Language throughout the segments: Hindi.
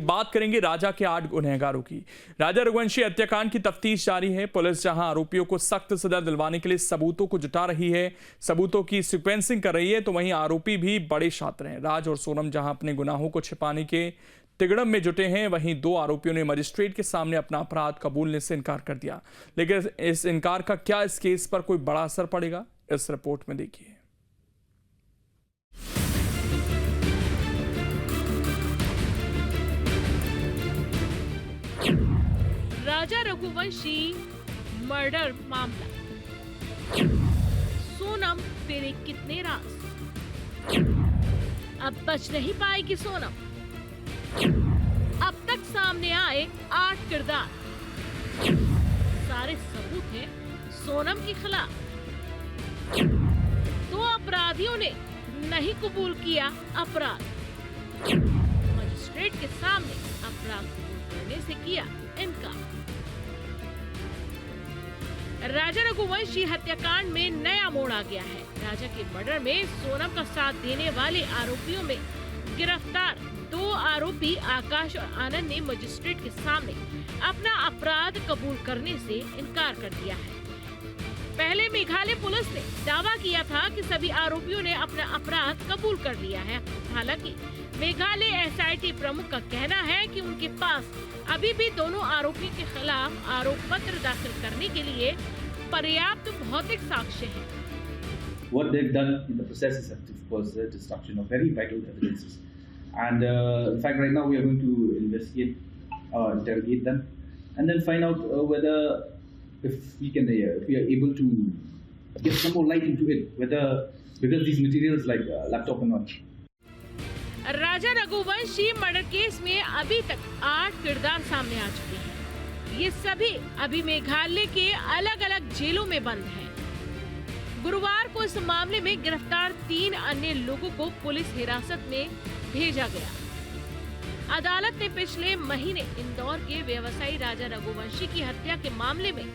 बात करेंगे राजा के 8 गुनहगारों की। राजा रघुवंशी हत्याकांड की तफ्तीश जारी है। पुलिस जहां आरोपियों को सख्त सजा दिलवाने के लिए सबूतों को जुटा रही है, सबूतों की सीक्वेंसिंग कर रही है, तो वहीं आरोपी भी बड़े शातिर हैं। राज और सोनम जहां अपने गुनाहों को छिपाने के तिगड़म में जुटे हैं, वहीं 2 आरोपियों ने मजिस्ट्रेट के सामने अपना अपराध कबूलने से इनकार कर दिया। लेकिन इस इनकार का क्या इस केस पर कोई बड़ा असर पड़ेगा, इस रिपोर्ट में देखिए। राजा रघुवंशी मर्डर मामला, सोनम तेरे कितने राज, अब बच नहीं पाएगी सोनम। अब तक सामने आए 8 किरदार, सारे सबूत हैं सोनम के खिलाफ। 2 अपराधियों ने नहीं कबूल किया अपराध, मजिस्ट्रेट के सामने अपराध कबूल करने से किया इनकार। राजा रघुवंशी हत्याकांड में नया मोड़ आ गया है। राजा के मर्डर में सोनम का साथ देने वाले आरोपियों में गिरफ्तार 2 आरोपी आकाश और आनंद ने मजिस्ट्रेट के सामने अपना अपराध कबूल करने से इनकार कर दिया है। पहले मेघालय पुलिस ने दावा किया था कि सभी आरोपियों ने अपना अपराध कबूल कर लिया है। हालांकि मेघालय एसआईटी प्रमुख का कहना है कि उनके पास अभी भी दोनों आरोपियों के खिलाफ आरोप पत्र दाखिल करने के लिए पर्याप्त भौतिक साक्ष्य है। What they've done in the process is, of course, the destruction of very vital evidences. And in fact, right now we are going to investigate, interrogate them, and then find out whether if we are able to get some more light into it, whether because these materials like laptop or not. Raja Raghuvanshi murder case में अभी तक 8 किरदार सामने आ चुके हैं। ये सभी अभी मेघालय के अलग अलग जेलों में बंद हैं। गुरुवार को इस मामले में गिरफ्तार 3 अन्य लोगों को पुलिस हिरासत में भेजा गया। अदालत ने पिछले महीने इंदौर के व्यवसायी राजा रघुवंशी की हत्या के मामले में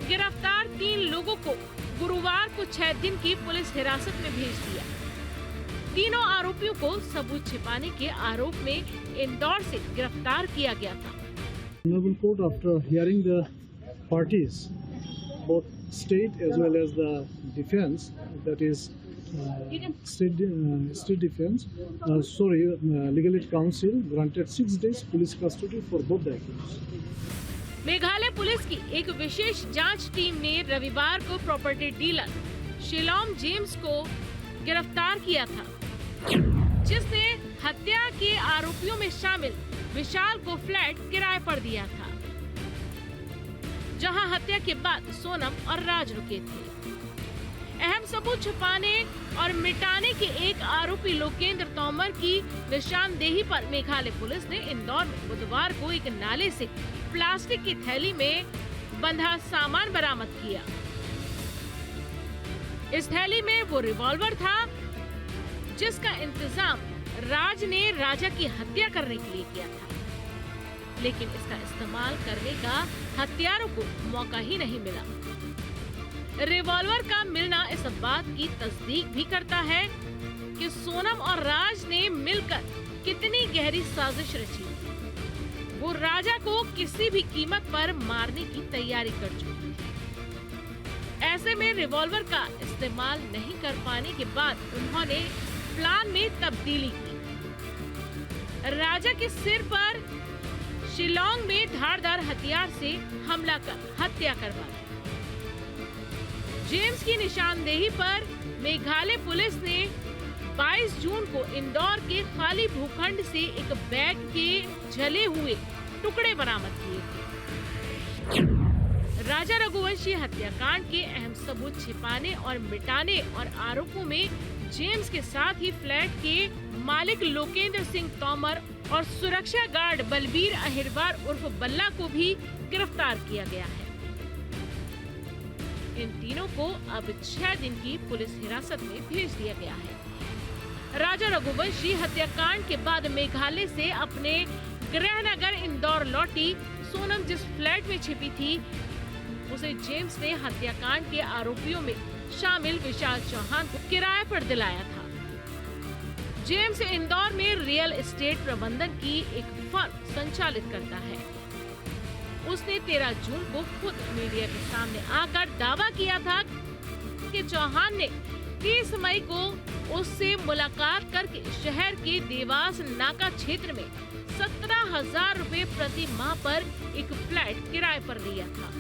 गिरफ्तार 3 लोगों को गुरुवार को 6 दिन की पुलिस हिरासत में भेज दिया। तीनों आरोपियों को सबूत छिपाने के आरोप में इंदौर से गिरफ्तार किया गया था। Honorable Court, after hearing the parties, both state as well as the defense, that is state defense, legal aid council granted 6 days police custody for both the accused. Meghalaya police की एक विशेष जांच टीम ने रविवार को प्रॉपर्टी डीलर शिलोंग जेम्स को गिरफ्तार किया था, जिसने हत्या के आरोपियों में शामिल विशाल को फ्लैट किराए पर दिया था, जहां हत्या के बाद सोनम और राज रुके थे। अहम सबूत छुपाने और मिटाने के एक आरोपी लोकेंद्र तोमर की निशानदेही पर मेघालय पुलिस ने इंदौर में बुधवार को एक नाले से प्लास्टिक की थैली में बंधा सामान बरामद किया। इस थैली में वो रिवॉल्वर था जिसका इंतजाम राज ने राजा की हत्या करने के लिए किया था, लेकिन इसका इस्तेमाल करने का हत्यारों को मौका ही नहीं मिला। रिवॉल्वर का मिलना इस बात की तस्दीक भी करता है कि सोनम और राज ने मिलकर कितनी गहरी साजिश रची। वो राजा को किसी भी कीमत पर मारने की तैयारी कर चुके थे। ऐसे में रिवॉल्वर का इस्तेमाल नहीं कर पाने के बाद उन्होंने प्लान में तब्दीली की। राजा के सिर पर शिलोंग में धारदार हथियार से हमला कर हत्या करवा दी। जेम्स की निशानदेही पर मेघालय पुलिस ने 22 जून को इंदौर के खाली भूखंड से एक बैग के जले हुए टुकड़े बरामद किए थे। राजा रघुवंशी हत्याकांड के अहम सबूत छिपाने और मिटाने और आरोपों में जेम्स के साथ ही फ्लैट के मालिक लोकेंद्र सिंह तोमर और सुरक्षा गार्ड बलबीर अहिरवार उर्फ बल्ला को भी गिरफ्तार किया गया है। इन तीनों को अब 6 दिन की पुलिस हिरासत में भेज दिया गया है। राजा रघुवंशी हत्याकांड के बाद मेघालय से अपने गृहनगर इंदौर लौटी सोनम जिस फ्लैट में छिपी थी, उसे जेम्स ने हत्याकांड के आरोपियों में शामिल विशाल चौहान को किराए पर दिलाया था। जेम्स इंदौर में रियल एस्टेट प्रबंधन की एक फर्म संचालित करता है। उसने 13 जून को खुद मीडिया के सामने आकर दावा किया था कि चौहान ने 30 मई को उससे मुलाकात करके शहर के देवास नाका क्षेत्र में 17,000 रुपए प्रति माह पर एक फ्लैट किराए पर लिया था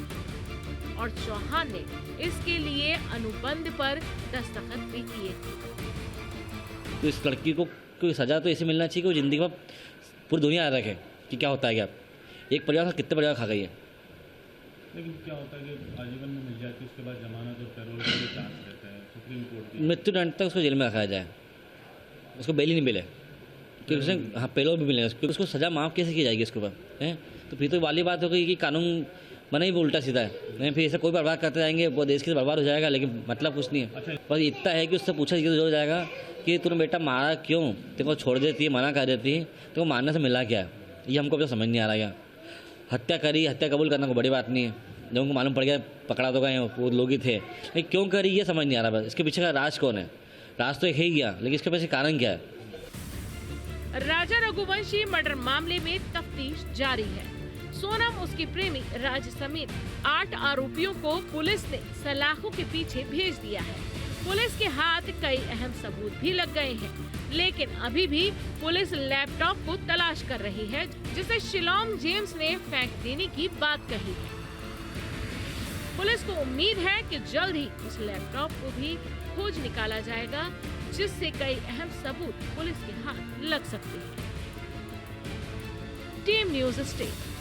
और चौहान ने इसके लिए अनुबंध पर दस्तखत भी किए थे। तो इस लड़की को कोई सजा तो ऐसे मिलना चाहिए कि वो जिंदगी में पूरी दुनिया याद रखे कि क्या होता है, क्या एक परिवार कितने परिवार खा गई है। लेकिन क्या होता है कि आजीवन में मिल जाती है, उसके बाद जमानत और पैरोल का भी चांस रहता है, सुप्रीम कोर्ट की मृत्यु दंड तक उसको जेल में रखा जाए, उसको बेल ही नहीं मिले क्योंकि उसने हाँ पैरोल भी मिलेगा क्योंकि उसको सजा माफ़ कैसे की जाएगी इसके ऊपर है। तो फिर तो वाली बात हो गई कि कानून बना ही उल्टा सीधा है, फिर ऐसा कोई बर्बाद करते जाएंगे वो देश के बर्बाद हो जाएगा, लेकिन मतलब कुछ नहीं है। बस इतना है कि उससे पूछा हो जाएगा कि तूने बेटा मारा क्यों, तेरे को छोड़ देती है, मना कर देती है, तो मारने से मिला क्या है, ये हमको अभी समझ नहीं आ रहा है। हत्या करी, हत्या कबूल करना कोई बड़ी बात नहीं है, जब उनको मालूम पड़ गया पकड़ा तो गए वो लोग ही थे, लेकिन क्यों करी ये समझ नहीं आ रहा। बस इसके पीछे का राज कौन है, राज तो एक ही गया, लेकिन इसके पीछे कारण क्या है। राजा रघुवंशी मर्डर मामले में तफ्तीश जारी है। सोनम, उसकी प्रेमी राज समेत 8 आरोपियों को पुलिस ने सलाखों के पीछे भेज दिया है। पुलिस के हाथ कई अहम सबूत भी लग गए हैं, लेकिन अभी भी पुलिस लैपटॉप को तलाश कर रही है जिसे शिलोंग जेम्स ने फेंक देने की बात कही है। पुलिस को उम्मीद है कि जल्द ही उस लैपटॉप को भी खोज निकाला जाएगा जिससे कई अहम सबूत पुलिस के हाथ लग सकते हैं। Team news state.